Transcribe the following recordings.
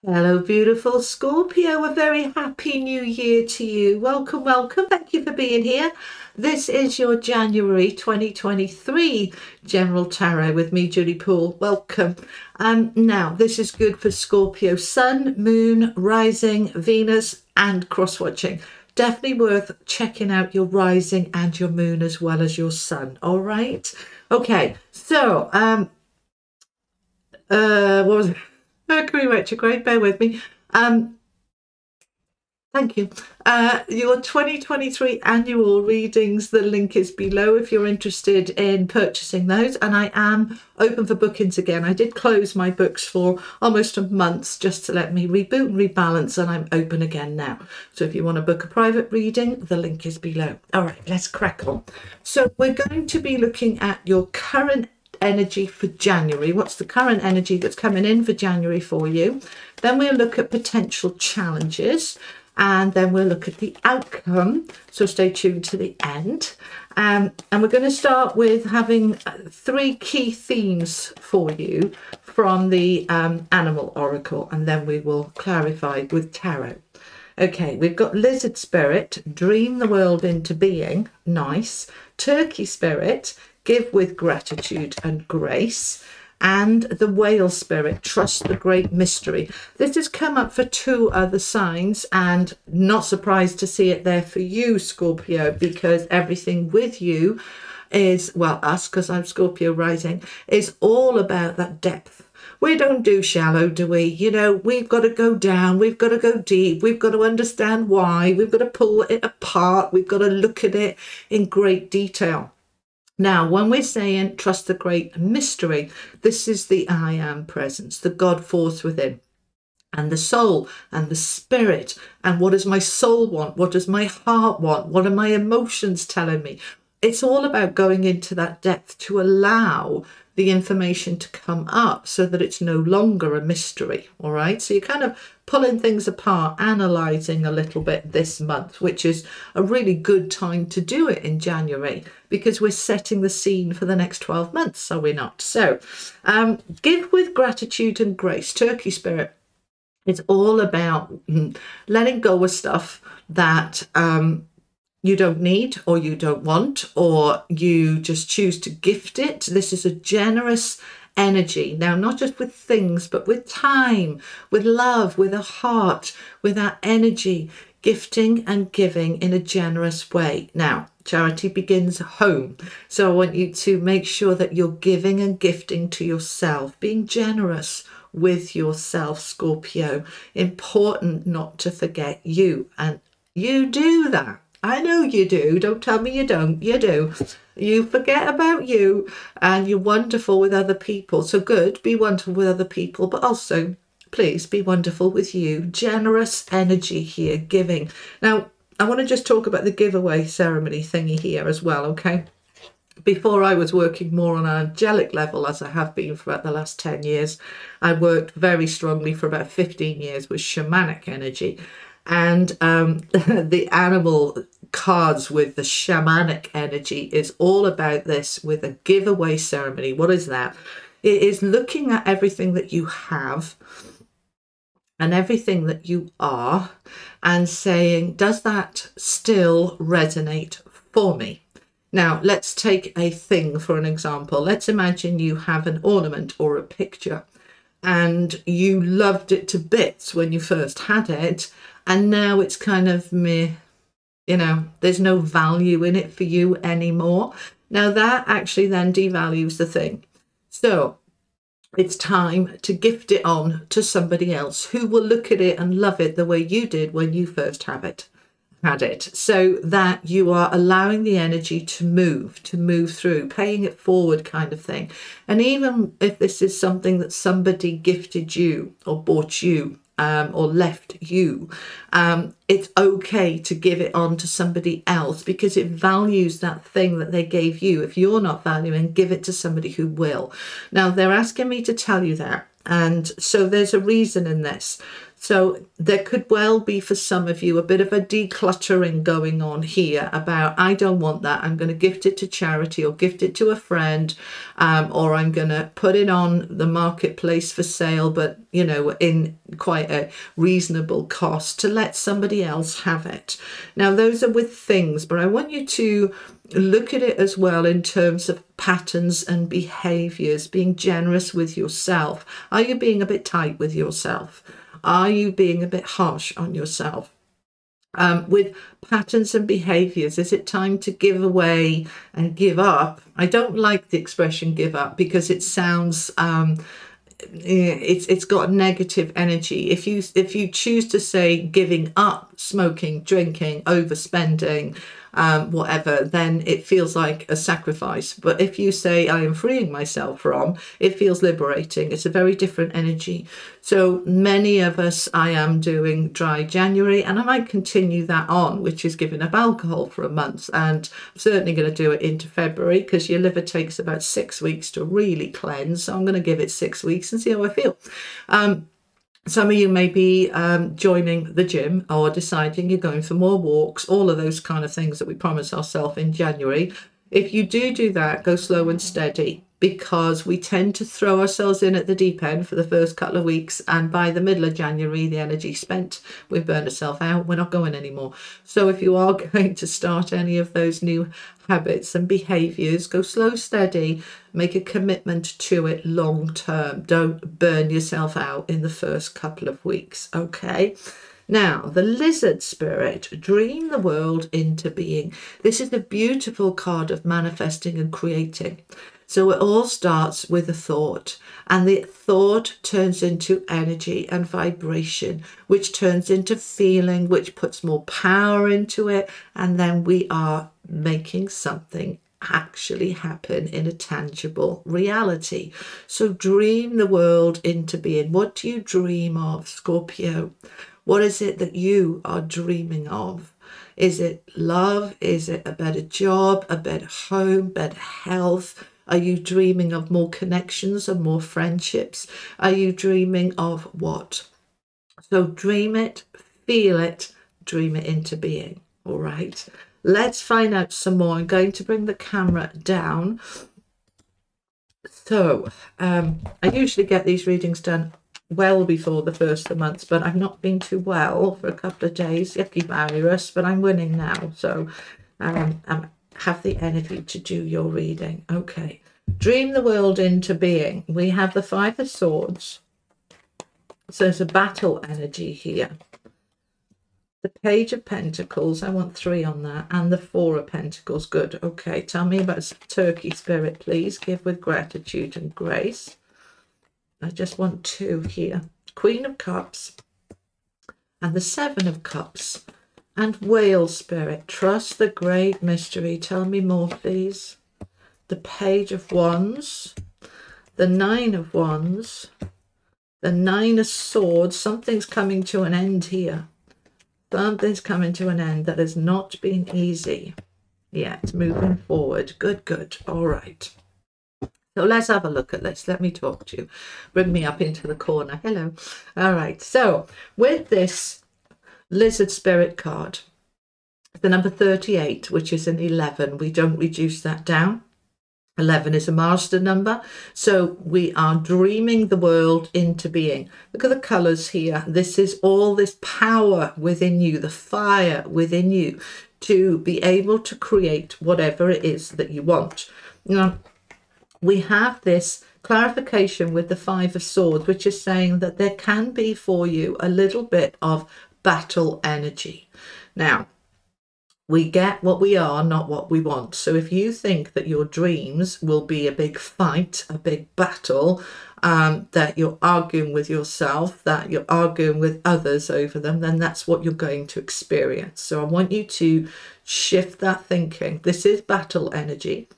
Hello, beautiful Scorpio. A very happy new year to you. Welcome, welcome. Thank you for being here. This is your January 2023 General Tarot with me, Julie Poole. Welcome. Now, this is good for Scorpio Sun, Moon, Rising, Venus, and cross-watching. Definitely worth checking out your rising and your moon as well as your sun. All right. Okay. So, what was it? Mercury retrograde, bear with me. Thank you. Your 2023 annual readings, the link is below if you're interested in purchasing those. And I am open for bookings again. I did close my books for almost a month just to let me reboot and rebalance, and I'm open again now. So if you want to book a private reading, the link is below. All right, let's crack on. So we're going to be looking at your current energy for January. What's the current energy that's coming in for January for you? Then we'll look at potential challenges, and then we'll look at the outcome. So stay tuned to the end. And we're going to start with having three key themes for you from the Animal Oracle, and then we will clarify with Tarot. Okay, we've got Lizard Spirit, dream the world into being. Nice. Turkey Spirit, give with gratitude and grace. And the Whale Spirit, trust the great mystery. This has come up for two other signs, and not surprised to see it there for you, Scorpio, because everything with you is, well, us, because I'm Scorpio rising, is all about that depth. We don't do shallow, do we? You know, we've got to go down, we've got to go deep, we've got to understand why, we've got to pull it apart, we've got to look at it in great detail. Now, when we're saying trust the great mystery, this is the I am presence, the God force within, and the soul and the spirit. And what does my soul want? What does my heart want? What are my emotions telling me? It's all about going into that depth to allow the information to come up so that it's no longer a mystery. All right. So you're kind of pulling things apart, analysing a little bit this month, which is a really good time to do it in January, because we're setting the scene for the next 12 months, are we not? So give with gratitude and grace. Turkey Spirit is all about letting go of stuff that you don't need, or you don't want, or you just choose to gift it. This is a generous energy. Now, not just with things, but with time, with love, with a heart, with that energy, gifting and giving in a generous way. Now, charity begins home. So I want you to make sure that you're giving and gifting to yourself, being generous with yourself, Scorpio. Important not to forget you. And you do that. I know you do. Don't tell me you don't. You do. You forget about you, and you're wonderful with other people. So good, be wonderful with other people, but also please be wonderful with you. Generous energy here, giving. Now, I want to just talk about the giveaway ceremony thingy here as well, okay? Before, I was working more on an angelic level, as I have been for about the last 10 years. I worked very strongly for about 15 years with shamanic energy. And the animal cards with the shamanic energy is all about this with a giveaway ceremony. What is that? It is looking at everything that you have and everything that you are and saying, does that still resonate for me? Now, let's take a thing for an example. Let's imagine you have an ornament or a picture and you loved it to bits when you first had it, and now it's kind of meh, you know, there's no value in it for you anymore. Now that actually then devalues the thing. So it's time to gift it on to somebody else who will look at it and love it the way you did when you first had it, so that you are allowing the energy to move through, paying it forward kind of thing. And even if this is something that somebody gifted you or bought you, or left you, it's okay to give it on to somebody else because it values that thing that they gave you. If you're not valuing, give it to somebody who will. Now, they're asking me to tell you that, and so there's a reason in this. So there could well be for some of you a bit of a decluttering going on here about, I don't want that, I'm going to gift it to charity or gift it to a friend, or I'm going to put it on the marketplace for sale, but you know, in quite a reasonable cost to let somebody else have it. Now those are with things, but I want you to look at it as well in terms of patterns and behaviors, being generous with yourself. Are you being a bit tight with yourself? Are you being a bit harsh on yourself? With patterns and behaviors, is it time to give away and give up? I don't like the expression give up because it sounds it's got negative energy. If you choose to say giving up smoking, drinking, overspending, whatever, then it feels like a sacrifice. But if you say I am freeing myself from, it feels liberating. It's a very different energy. So many of us, I am doing dry January, and I might continue that on, which is giving up alcohol for a month, and I'm certainly going to do it into February because your liver takes about 6 weeks to really cleanse. So I'm going to give it 6 weeks and see how I feel. Some of you may be joining the gym or deciding you're going for more walks, all of those kind of things that we promise ourselves in January. If you do that, go slow and steady, because we tend to throw ourselves in at the deep end for the first couple of weeks, and by the middle of January, the energy spent, we've burned ourselves out, we're not going anymore. So if you are going to start any of those new habits and behaviors, go slow, steady, make a commitment to it long term. Don't burn yourself out in the first couple of weeks, okay? Now, the lizard spirit, dream the world into being. This is a beautiful card of manifesting and creating. So it all starts with a thought, and the thought turns into energy and vibration, which turns into feeling, which puts more power into it, and then we are making something actually happen in a tangible reality. So dream the world into being. What do you dream of, Scorpio? What is it that you are dreaming of? Is it love? Is it a better job, a better home, better health? Are you dreaming of more connections and more friendships? Are you dreaming of what? So dream it, feel it, dream it into being. All right. Let's find out some more. I'm going to bring the camera down. So I usually get these readings done well before the first of the month, but I've not been too well for a couple of days. Yucky virus, but I'm winning now. So have the energy to do your reading. Okay. Dream the world into being. We have the Five of Swords. So there's a battle energy here. The Page of Pentacles, I want 3 on that, and the Four of Pentacles. Good. Okay, tell me about Turkey spirit, please. Give with gratitude and grace. I just want 2 here. Queen of Cups and the Seven of Cups. And Whale spirit, trust the great mystery. Tell me more, please. The Page of Wands, the Nine of Wands, the Nine of Swords. Something's coming to an end here. Something's coming to an end that has not been easy yet. Moving forward. Good, good. All right. So let's have a look at this. Let me talk to you. Bring me up into the corner. Hello. All right. So with this lizard spirit card, the number 38, which is an 11, we don't reduce that down. 11 is a master number, so we are dreaming the world into being. Look at the colors here. This is all this power within you, the fire within you, to be able to create whatever it is that you want. Now, we have this clarification with the Five of Swords, which is saying that there can be for you a little bit of battle energy. Now, we get what we are, not what we want. So if you think that your dreams will be a big fight, a big battle, that you're arguing with yourself, that you're arguing with others over them, then that's what you're going to experience. So I want you to shift that thinking. This is battle energy.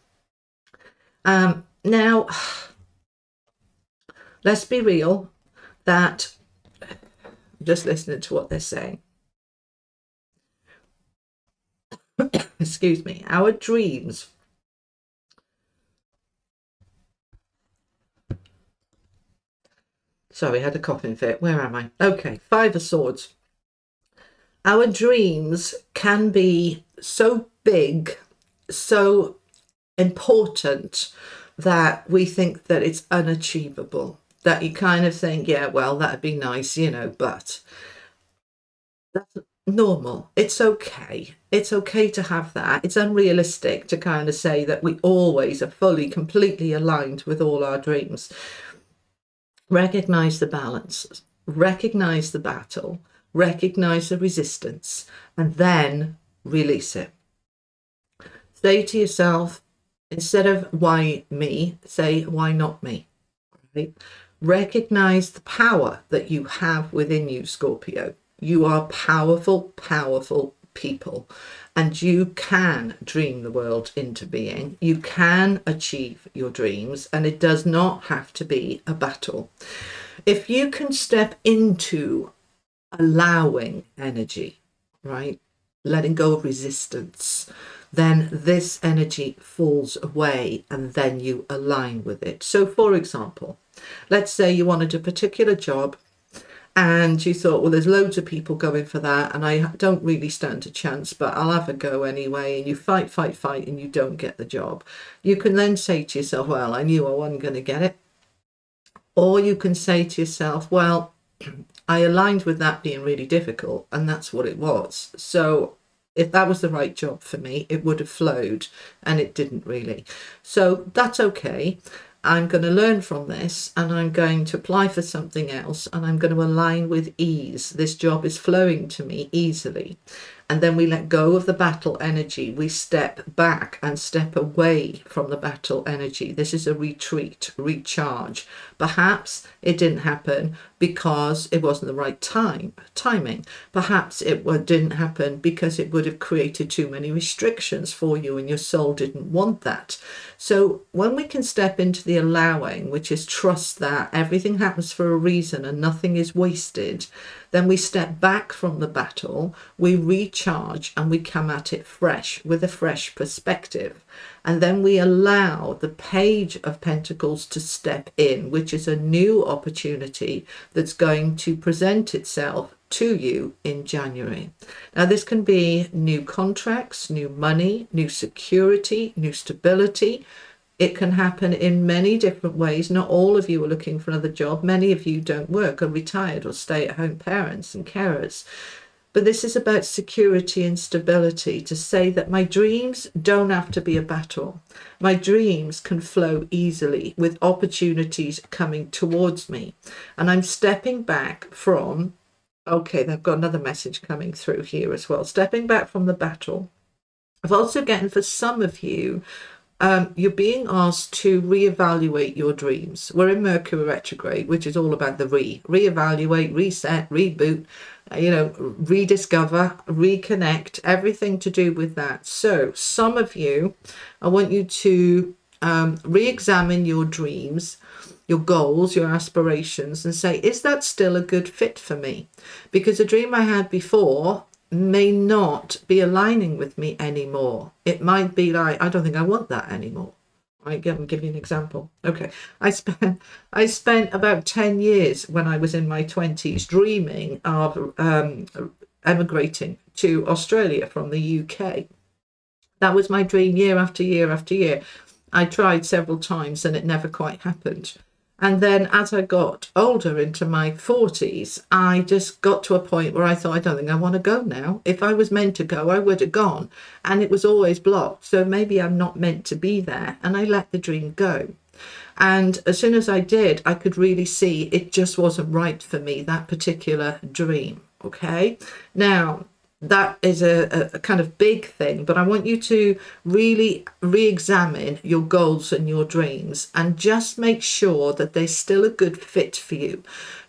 Now, let's be real that just listening to what they're saying. Excuse me, our dreams Sorry, I had a coughing fit. Where am I? Okay, Five of Swords. Our dreams can be so big, so important, that we think that it's unachievable. That you kind of think, yeah, well, that'd be nice, you know, but that's normal. It's okay. It's okay to have that. It's unrealistic to kind of say that we always are fully, completely aligned with all our dreams. Recognize the balance, recognize the battle, recognize the resistance, and then release it. Say to yourself, instead of why me, say why not me. Right? Recognize the power that you have within you, Scorpio. You are powerful, powerful people, and you can dream the world into being. You can achieve your dreams, and it does not have to be a battle. If you can step into allowing energy, right, letting go of resistance, then this energy falls away and then you align with it. So for example, let's say you wanted a particular job and you thought, well, there's loads of people going for that and I don't really stand a chance, but I'll have a go anyway. And you fight, and you don't get the job. You can then say to yourself, well, I knew I wasn't going to get it. Or you can say to yourself, well, I aligned with that being really difficult and that's what it was. So if that was the right job for me, it would have flowed, and it didn't really. So that's okay. I'm going to learn from this and I'm going to apply for something else and I'm going to align with ease. This job is flowing to me easily. And then we let go of the battle energy. We step back and step away from the battle energy. This is a retreat, recharge. Perhaps it didn't happen because it wasn't the right timing. Perhaps it didn't happen because it would have created too many restrictions for you and your soul didn't want that. So when we can step into the allowing, which is trust that everything happens for a reason and nothing is wasted, then we step back from the battle, we recharge and we come at it fresh with a fresh perspective. And then we allow the Page of Pentacles to step in, which is a new opportunity that's going to present itself to you in January. Now, this can be new contracts, new money, new security, new stability. It can happen in many different ways. Not all of you are looking for another job. Many of you don't work, are retired or stay-at-home parents and carers. But this is about security and stability, to say that my dreams don't have to be a battle. My dreams can flow easily with opportunities coming towards me. And I'm stepping back from, okay, they've got another message coming through here as well. Stepping back from the battle. I've also gotten, for some of you, you're being asked to reevaluate your dreams. We're in Mercury retrograde, which is all about the reevaluate, reset, reboot, you know, rediscover, reconnect, everything to do with that. So some of you, I want you to re-examine your dreams, your goals, your aspirations, and say, is that still a good fit for me? Because a dream I had before may not be aligning with me anymore. It might be like, I don't think I want that anymore. I'll give you an example. Okay, I spent about 10 years when I was in my 20s dreaming of emigrating to Australia from the UK. That was my dream year after year after year. I tried several times and it never quite happened. And then as I got older, into my 40s, I just got to a point where I thought, I don't think I want to go now. If I was meant to go, I would have gone. And it was always blocked. So maybe I'm not meant to be there. And I let the dream go. And as soon as I did, I could really see it just wasn't right for me, that particular dream. Okay. Now, that is a kind of big thing, but I want you to really re-examine your goals and your dreams and just make sure that they're still a good fit for you,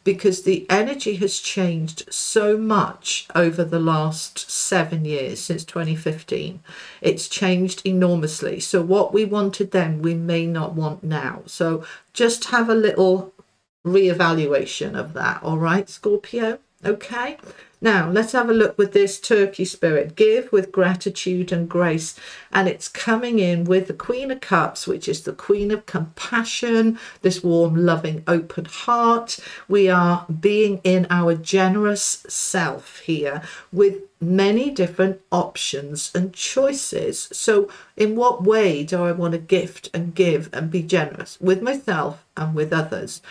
because the energy has changed so much over the last 7 years, since 2015. It's changed enormously. So what we wanted then, we may not want now. So just have a little re-evaluation of that. All right, Scorpio? Okay, now let's have a look with this Turkey spirit. Give with gratitude and grace. And it's coming in with the Queen of Cups, which is the Queen of Compassion, this warm, loving, open heart. We are being in our generous self here with many different options and choices. So in what way do I want to gift and give and be generous with myself and with others?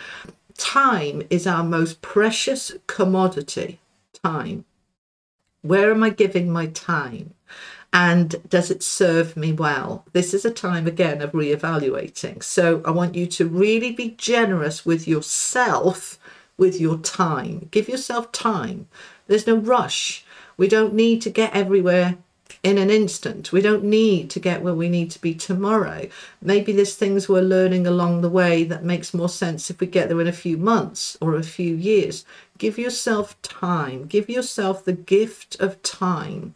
Time is our most precious commodity. Time. Where am I giving my time? And does it serve me well? This is a time, again, of reevaluating. So I want you to really be generous with yourself, with your time. Give yourself time. There's no rush. We don't need to get everywhere in an instant. We don't need to get where we need to be tomorrow. Maybe there's things we're learning along the way that makes more sense if we get there in a few months or a few years. Give yourself time. Give yourself the gift of time.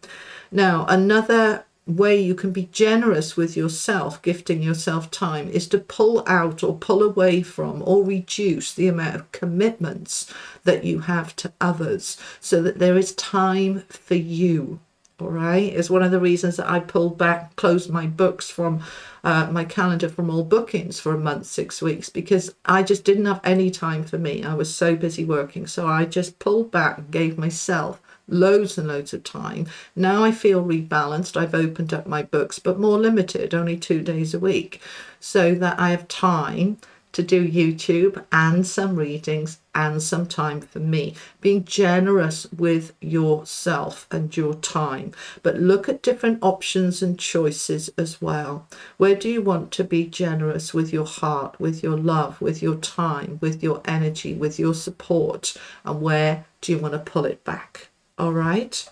Now, another way you can be generous with yourself, gifting yourself time, is to pull out or pull away from or reduce the amount of commitments that you have to others so that there is time for you. All right, it's one of the reasons that I pulled back, closed my books from my calendar from all bookings for a month, 6 weeks, because I just didn't have any time for me. I was so busy working. So I just pulled back and gave myself loads and loads of time. Now I feel rebalanced. I've opened up my books, but more limited, only 2 days a week, so that I have time to do YouTube and some readings and some time for me. Being generous with yourself and your time, but look at different options and choices as well. Where do you want to be generous with your heart, with your love, with your time, with your energy, with your support, and where do you want to pull it back? All right,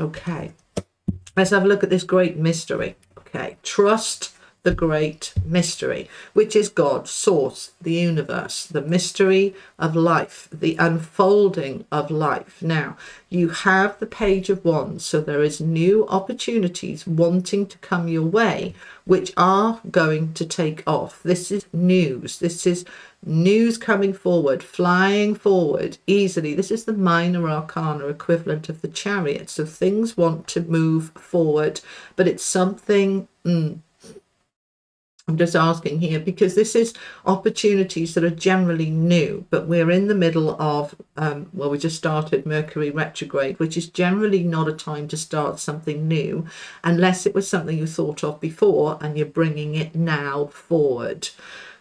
okay, let's have a look at this great mystery. Okay, trust the great mystery, which is God, source, the universe, the mystery of life, the unfolding of life. Now, you have the Page of Wands, so there is new opportunities wanting to come your way, which are going to take off. This is news. This is news coming forward, flying forward easily. This is the minor arcana equivalent of the Chariot. So things want to move forward, but it's something... I'm just asking here because this is opportunities that are generally new, but we're in the middle of, well, we just started Mercury retrograde, which is generally not a time to start something new unless it was something you thought of before and you're bringing it now forward.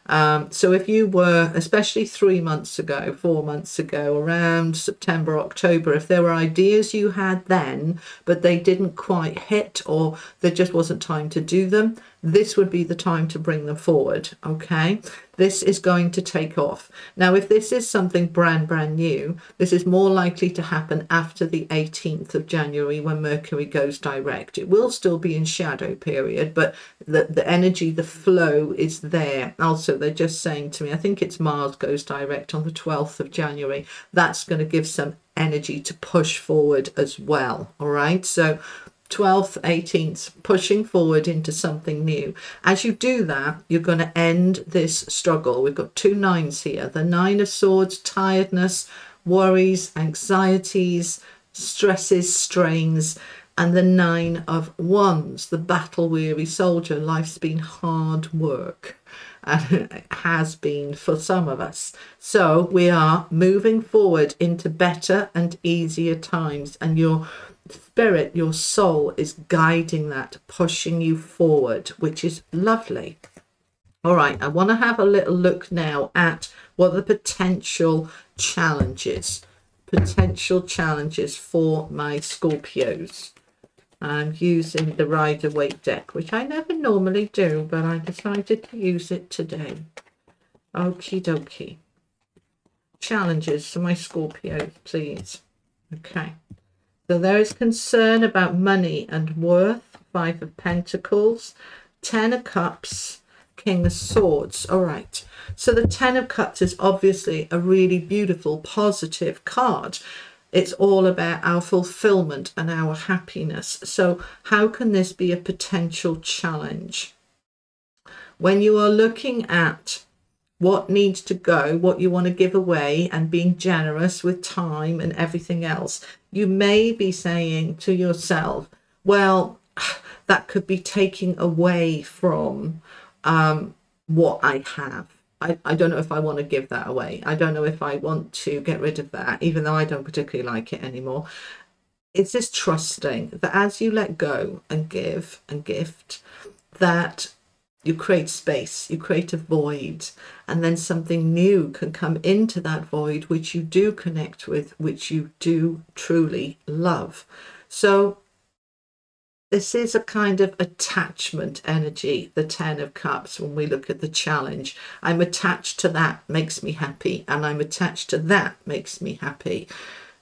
So if you were, especially 3 months ago, 4 months ago, around September, October, if there were ideas you had then, but they didn't quite hit or there just wasn't time to do them, this would be the time to bring them forward. Okay, this is going to take off. Now, if this is something brand new, this is more likely to happen after the 18th of January when Mercury goes direct. It will still be in shadow period, but the energy, the flow is there. Also, they're just saying to me, I think it's Mars goes direct on the 12th of January. That's going to give some energy to push forward as well. All right, so 12th, 18th, pushing forward into something new. As you do that, you're going to end this struggle. We've got 2 9s here. The 9 of Swords, tiredness, worries, anxieties, stresses, strains, and the 9 of Wands, the battle-weary soldier. Life's been hard work, and it has been for some of us. So we are moving forward into better and easier times, and your spirit, your soul is guiding that, pushing you forward, which is lovely. All right, I want to have a little look now at what the potential challenges for my Scorpios. I'm using the Rider-Waite deck, which I never normally do, but I decided to use it today. Okie dokie. Challenges for my Scorpios, please. Okay. So there is concern about money and worth, 5 of Pentacles, 10 of Cups, King of Swords. All right. So the 10 of Cups is obviously a really beautiful, positive card. It's all about our fulfillment and our happiness. So how can this be a potential challenge? When you are looking at what needs to go, what you want to give away, and being generous with time and everything else. You may be saying to yourself, well, that could be taking away from what I have. I don't know if I want to give that away. I don't know if I want to get rid of that, even though I don't particularly like it anymore. It's just trusting that as you let go and give and gift, that you create space, you create a void, and then something new can come into that void, which you do connect with, which you do truly love. So this is a kind of attachment energy, the 10 of Cups, when we look at the challenge. I'm attached to that, makes me happy, and I'm attached to that, makes me happy.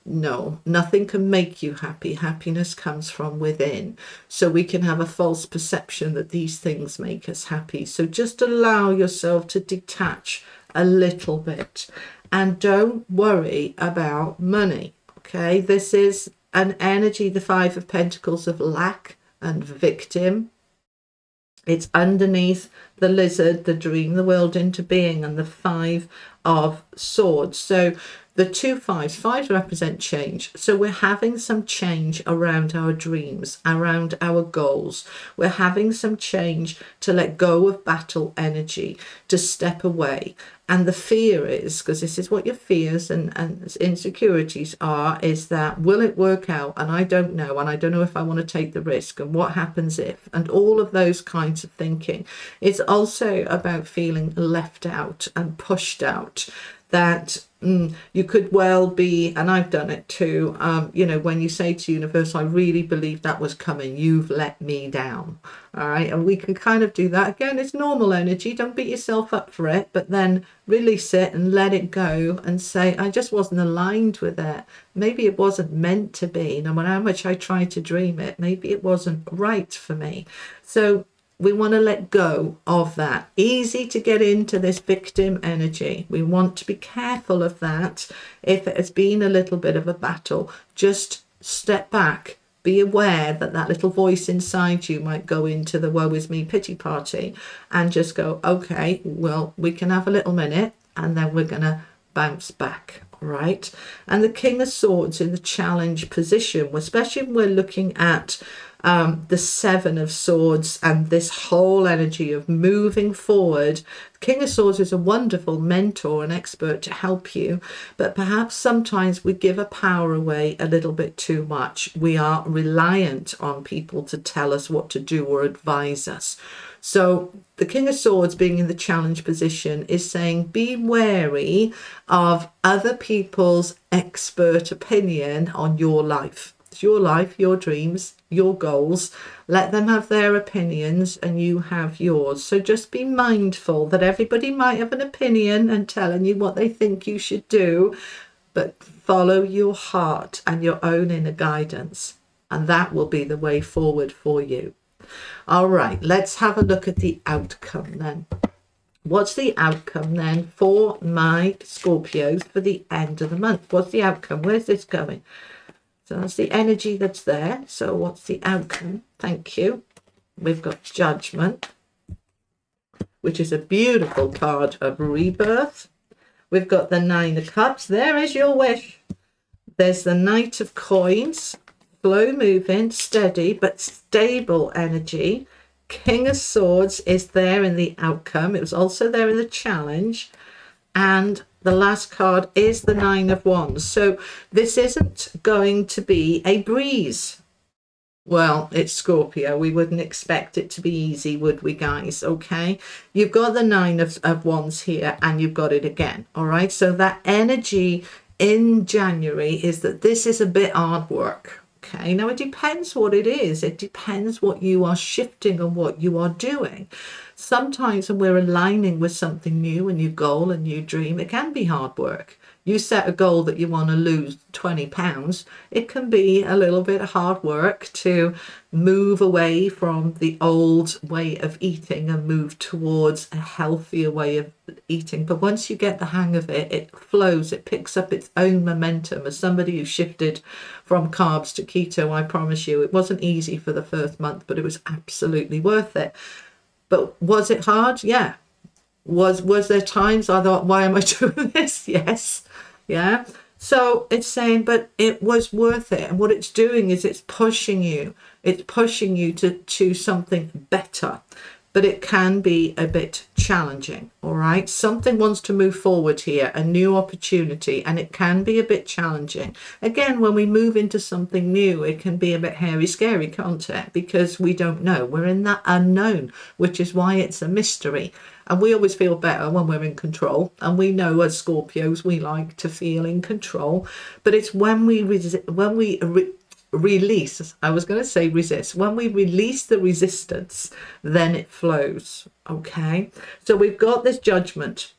No, nothing can make you happy. Happiness comes from within. So we can have a false perception that these things make us happy. So just allow yourself to detach a little bit and don't worry about money. Okay, this is an energy, the 5 of Pentacles, of lack and victim. It's underneath the lizard, the dream the world into being, and the 5 of Swords. So the 2 5s, 5 represent change. So we're having some change around our dreams, around our goals. We're having some change to let go of battle energy, to step away. And the fear is, because this is what your fears and insecurities are, is that will it work out? And I don't know. And I don't know if I want to take the risk. And what happens if? And all of those kinds of thinking. It's also about feeling left out and pushed out. That you could well be, and I've done it too, you know, when you say to universe, I really believe that was coming, you've let me down. All right, and we can kind of do that. Again, it's normal energy, don't beat yourself up for it, but then release it and let it go and say, I just wasn't aligned with it. Maybe it wasn't meant to be. No matter how much I tried to dream it, maybe it wasn't right for me. So we want to let go of that. Easy to get into this victim energy. We want to be careful of that. If it has been a little bit of a battle, just step back. Be aware that that little voice inside you might go into the woe is me pity party and just go, okay, well, we can have a little minute and then we're going to bounce back. Right? And the King of Swords in the challenge position, especially when we're looking at the 7 of Swords and this whole energy of moving forward. King of Swords is a wonderful mentor and expert to help you, but perhaps sometimes we give our power away a little bit too much. We are reliant on people to tell us what to do or advise us. So the King of Swords being in the challenge position is saying be wary of other people's expert opinion on your life. It's your life, your dreams, your goals. Let them have their opinions and you have yours. So just be mindful that everybody might have an opinion and telling you what they think you should do, but follow your heart and your own inner guidance, and that will be the way forward for you. All right, let's have a look at the outcome then. What's the outcome then for my Scorpios for the end of the month? What's the outcome? Where's this going? So that's the energy that's there. So what's the outcome? Thank you. We've got Judgment, which is a beautiful card of rebirth. We've got the 9 of Cups. There is your wish. There's the Knight of Coins. Slow moving, steady, but stable energy. King of Swords is there in the outcome. It was also there in the challenge. And the last card is the 9 of Wands. So this isn't going to be a breeze. Well, it's Scorpio. We wouldn't expect it to be easy, would we, guys? Okay. You've got the 9 of Wands here and you've got it again. All right. So that energy in January is that this is a bit hard work. Okay, now it depends what it is. It depends what you are shifting and what you are doing. Sometimes when we're aligning with something new, a new goal, a new dream, it can be hard work. You set a goal that you want to lose 20 pounds. It can be a little bit hard work to move away from the old way of eating and move towards a healthier way of eating. But once you get the hang of it, it flows, it picks up its own momentum. As somebody who shifted from carbs to keto, I promise you, it wasn't easy for the first month, but it was absolutely worth it. But was it hard? Yeah. Was there times I thought, why am I doing this? Yes. Yeah. So it's saying, but it was worth it. And what it's doing is it's pushing you. It's pushing you to choose something better. But it can be a bit challenging, all right? Something wants to move forward here, a new opportunity, and it can be a bit challenging. Again, when we move into something new, it can be a bit hairy, scary, can't it? Because we don't know. We're in that unknown, which is why it's a mystery. And we always feel better when we're in control. And we know as Scorpios, we like to feel in control. But it's when we release, I was going to say resist, when we release the resistance, then it flows. Okay, so we've got this judgment.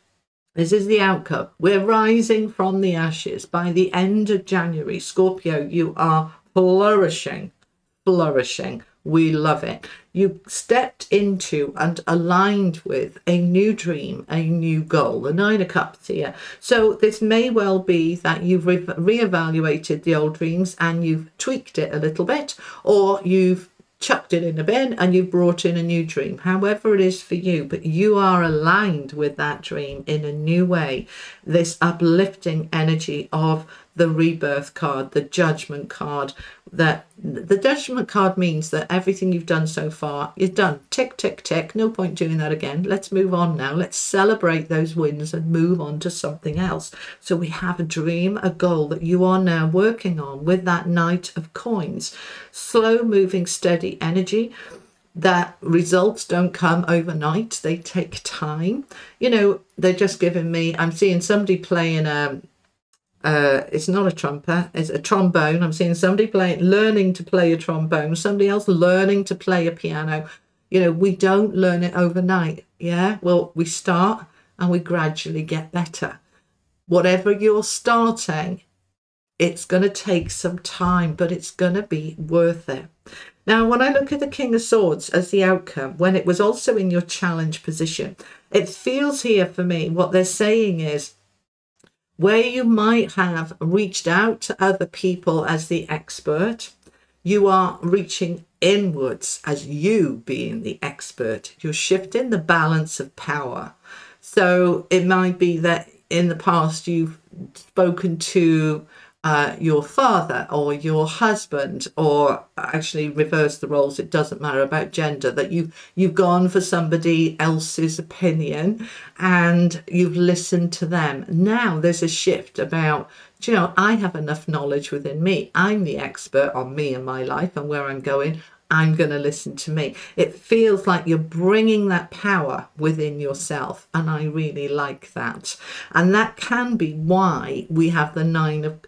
This is the outcome. We're rising from the ashes. By the end of January, Scorpio, you are flourishing. We love it. You stepped into and aligned with a new dream, a new goal, the Nine of Cups here. So this may well be that you've reevaluated the old dreams and you've tweaked it a little bit, or you've chucked it in a bin and you've brought in a new dream, however it is for you, but you are aligned with that dream in a new way. This uplifting energy of the rebirth card, the judgment card, that the judgment card means that everything you've done so far is done. Tick, tick, tick. No point doing that again. Let's move on now. Let's celebrate those wins and move on to something else. So we have a dream, a goal that you are now working on with that Knight of Coins. Slow moving, steady energy. That results don't come overnight. They take time. You know, they're just giving me, I'm seeing somebody playing it's not a trumpet, it's a trombone. I'm seeing somebody learning to play a trombone, somebody else learning to play a piano. You know, we don't learn it overnight. Yeah, well, we start and we gradually get better. Whatever you're starting, it's going to take some time, but it's going to be worth it. Now, when I look at the King of Swords as the outcome, when it was also in your challenge position, it feels here for me, what they're saying is, where you might have reached out to other people as the expert, you are reaching inwards as you being the expert. You're shifting the balance of power. So it might be that in the past you've spoken to your father or your husband, or actually reverse the roles, it doesn't matter about gender, that you've gone for somebody else's opinion and you've listened to them. Now there's a shift about, do you know, I have enough knowledge within me. I'm the expert on me and my life and where I'm going. I'm going to listen to me. It feels like you're bringing that power within yourself, and I really like that. And that can be why we have the Nine of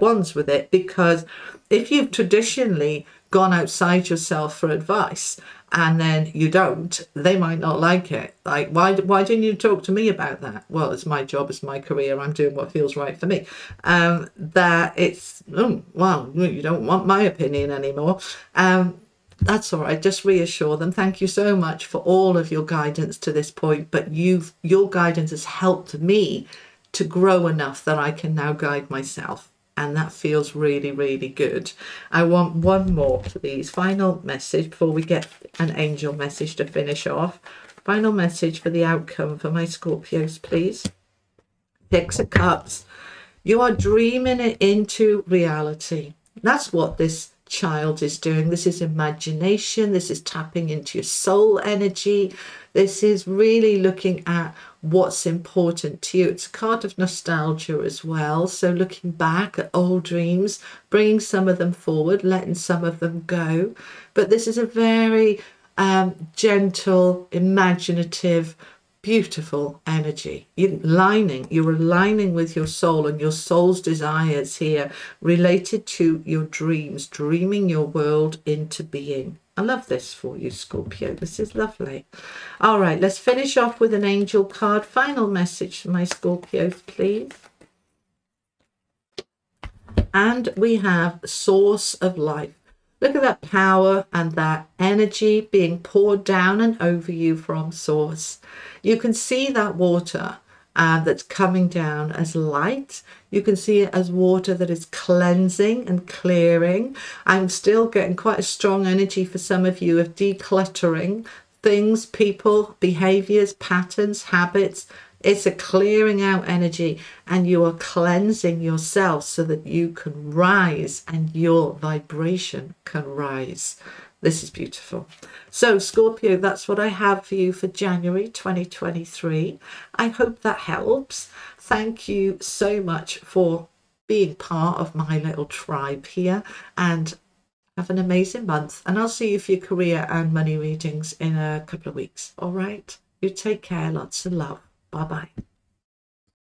Wands with it, because if you've traditionally gone outside yourself for advice and then you don't, they might not like it. Like, why didn't you talk to me about that? Well, it's my job, it's my career, I'm doing what feels right for me. That it's, oh, well, you don't want my opinion anymore. That's all right. Just reassure them. Thank you so much for all of your guidance to this point, but your guidance has helped me to grow enough that I can now guide myself. And that feels really, really good. I want one more, please. Final message before we get an angel message to finish off. Final message for the outcome for my Scorpios, please. Six of Cups. You are dreaming it into reality. That's what this child is doing. This is imagination. This is tapping into your soul energy. This is really looking at what's important to you. It's a card of nostalgia as well. So looking back at old dreams, bringing some of them forward, letting some of them go. But this is a very gentle, imaginative, beautiful energy. You're aligning with your soul and your soul's desires here, related to your dreams, dreaming your world into being. I love this for you, Scorpio. This is lovely. All right, let's finish off with an angel card. Final message for my Scorpios, please. And we have Source of Life. Look at that power and that energy being poured down and over you from Source. You can see that water that's coming down as light. You can see it as water that is cleansing and clearing. I'm still getting quite a strong energy for some of you of decluttering things, people, behaviors, patterns, habits. It's a clearing out energy, and you are cleansing yourself so that you can rise and your vibration can rise. This is beautiful. So Scorpio, that's what I have for you for January 2023. I hope that helps. Thank you so much for being part of my little tribe here, and have an amazing month. And I'll see you for your career and money readings in a couple of weeks. All right. You take care. Lots of love. Bye-bye.